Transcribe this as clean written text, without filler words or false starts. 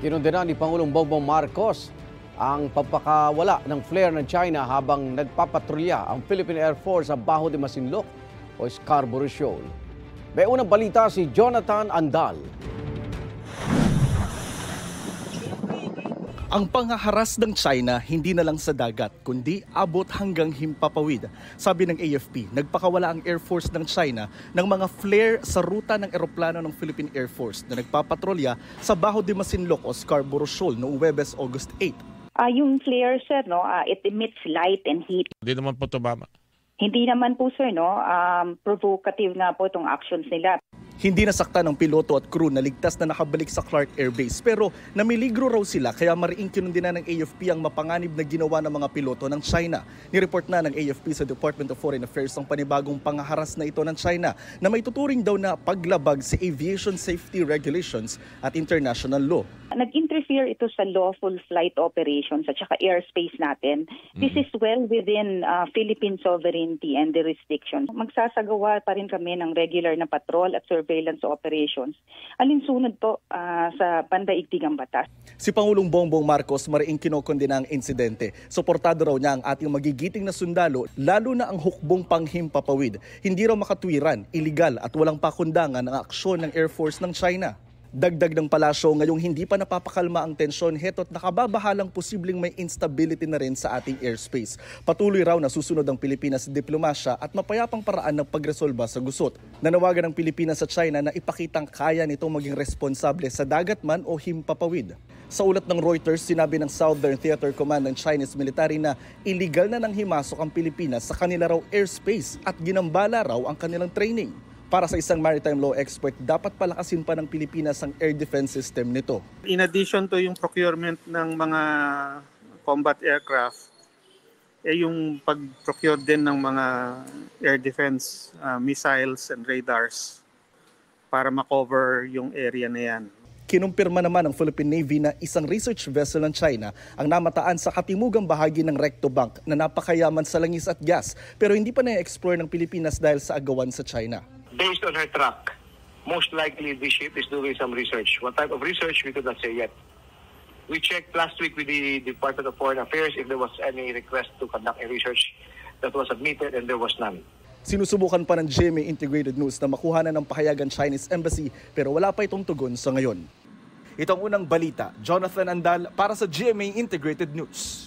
Kinundena ni Pangulong Bongbong Marcos ang pagpakawala ng flare ng China habang nagpapatrolya ang Philippine Air Force sa Bajo de Masinloc o Scarborough Shoal. May unang balita si Jonathan Andal. Ang panghaharas ng China hindi na lang sa dagat kundi abot hanggang himpapawid. Sabi ng AFP, nagpakawala ang Air Force ng China ng mga flare sa ruta ng eroplano ng Philippine Air Force na nagpapatrolya sa Bajo de Masinloc o Scarborough Shoal noong Huwebes, August 8. Yung flare, sir, it emits light and heat. Hindi naman po tumama. Hindi naman po, sir, provocative nga po itong actions nila. Hindi nasaktan ng piloto at crew na ligtas na nakabalik sa Clark Air Base pero namiligro raw sila kaya mariing kinundina ng AFP ang mapanganib na ginawa ng mga piloto ng China. Nireport na ng AFP sa Department of Foreign Affairs ang panibagong panghaharas na ito ng China na may tuturing daw na paglabag sa aviation safety regulations at international law. Nag-interfere ito sa lawful flight operations at saka airspace natin. This is well within Philippine sovereignty and the restrictions. Magsasagawa pa rin kami ng regular na patrol at surveillance operations. Alinsunod po sa pandaigdig ang batas. Si Pangulong Bongbong Marcos mariing kinokondena ang insidente. Suportado raw niya ang ating magigiting na sundalo, lalo na ang hukbong panghimpapawid. Hindi raw makatwiran, iligal at walang pakundangan ang aksyon ng Air Force ng China. Dagdag ng palasyo, ngayong hindi pa napapakalma ang tensyon, heto't nakababahalang posibleng may instability na rin sa ating airspace. Patuloy raw na susunod ang Pilipinas sa diplomasya at mapayapang paraan ng pagresolba sa gusot. Nanawagan ng Pilipinas sa China na ipakitang kaya nitong maging responsable sa dagat man o himpapawid. Sa ulat ng Reuters, sinabi ng Southern Theater Command ng Chinese military na illegal na nang himasok ang Pilipinas sa kanila raw airspace at ginambala raw ang kanilang training. Para sa isang maritime law expert, dapat palakasin pa ng Pilipinas ang air defense system nito. In addition to yung procurement ng mga combat aircraft, yung pag-procure din ng mga air defense missiles and radars para makover yung area na yan. Kinumpirma naman ng Philippine Navy na isang research vessel ng China ang namataan sa katimugang bahagi ng Recto Bank na napakayaman sa langis at gas pero hindi pa na-explore ng Pilipinas dahil sa agawan sa China. Based on her track, most likely this ship is doing some research. What type of research, we could not say yet. We checked last week with the Department of Foreign Affairs if there was any request to conduct a research that was submitted and there was none. Sinusubukan pa ng GMA Integrated News na makuha na ng pahayagan Chinese Embassy pero wala pa itong tugon sa ngayon. Itong unang balita, Jonathan Andal para sa GMA Integrated News.